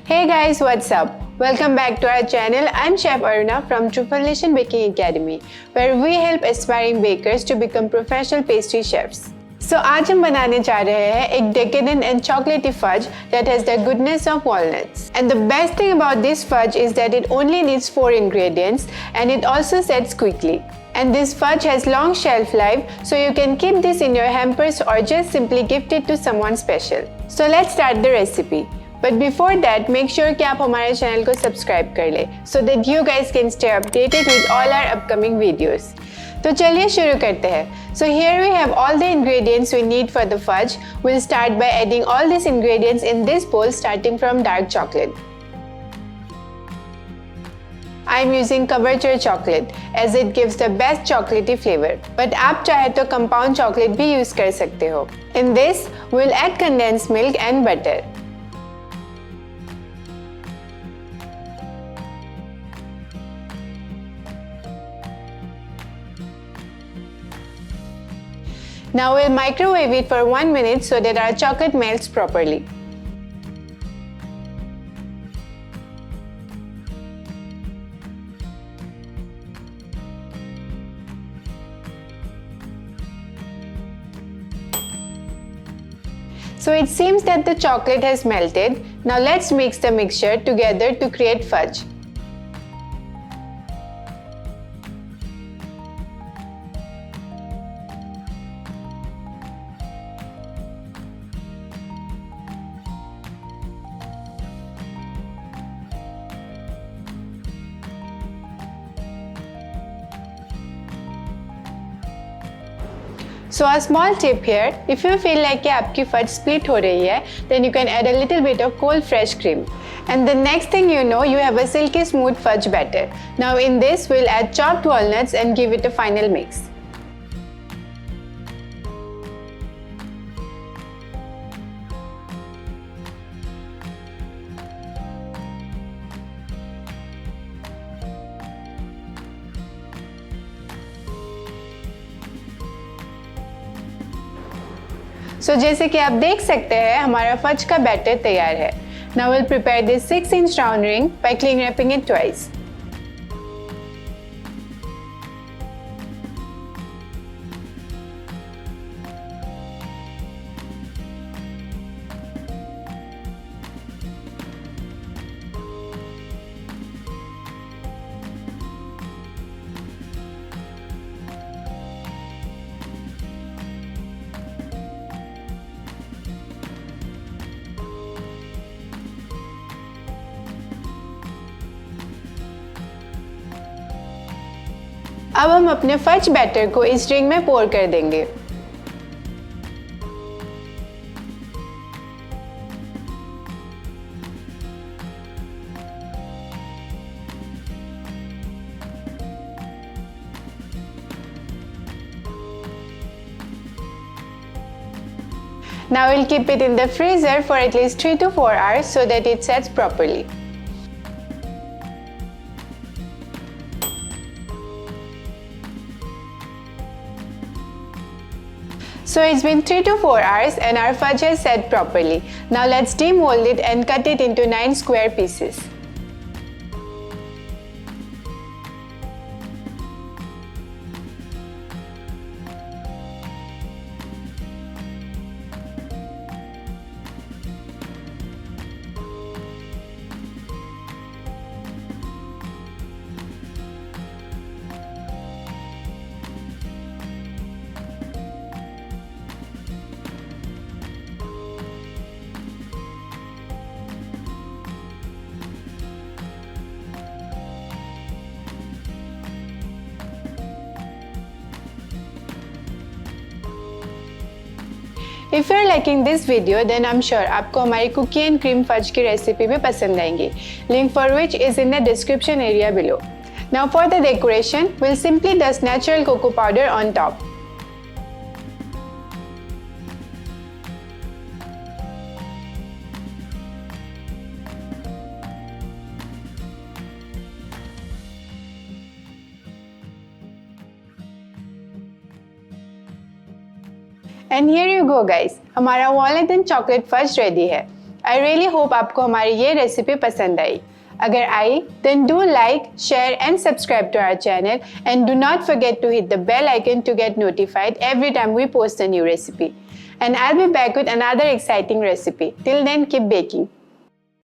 Hey guys, what's up? Welcome back to our channel. I'm Chef Aruna from True Formulation Baking Academy, where we help aspiring bakers to become professional pastry chefs. So आज हम बनाने जा रहे हैं एक decadent and chocolatey fudge that has the goodness of walnuts. And the best thing about this fudge is that it only needs 4 ingredients and it also sets quickly. And this fudge has long shelf life, so you can keep this in your hampers or just simply gift it to someone special. So let's start the recipe. But before that, make sure कि आप हमारे channel को subscribe कर ले so that you guys can stay updated with all our upcoming videos. तो चलिए शुरू करते हैं. So here we have all the ingredients we need for the fudge. We'll start by adding all these ingredients in this bowl starting from dark chocolate. I'm using couverture chocolate as it gives the best chocolatey flavor. But आप चाहे तो compound chocolate भी use कर सकते हो. In this, we'll add condensed milk and butter. Now we'll microwave it for 1 minute so that our chocolate melts properly. So it seems that the chocolate has melted. Now let's mix the mixture together to create fudge. So a small tip here, if you feel like कि आपकी fudge split हो रही है, then you can add a little bit of cold fresh cream. And the next thing you know, you have a silky smooth fudge batter. Now in this, we'll add chopped walnuts and give it a final mix. So जैसे कि आप देख सकते हैं हमारा fudge का batter तैयार है. Now we'll prepare this 6-inch round ring by cling wrapping it twice. अब हम अपने फज बैटर को इस रिंग में पोर कर देंगे. Now we'll keep it in the freezer for at least 3 to 4 hours so that it sets properly. So it's been 3 to 4 hours and our fudge has set properly. Now let's demold it and cut it into 9 square pieces. If you're liking this video, then I'm sure आपको हमारी cookie and cream fudge की recipe भी पसंद आएंगी. Link for which is in the description area below. Now for the decoration, we'll simply dust natural cocoa powder on top. And here you go guys, हमारा walnut and chocolate fudge ready है. I really hope आपको हमारी ये recipe पसंद आई। अगर आई, then do like, share and subscribe to our channel and do not forget to hit the bell icon to get notified every time we post a new recipe. And I'll be back with another exciting recipe. Till then, keep baking.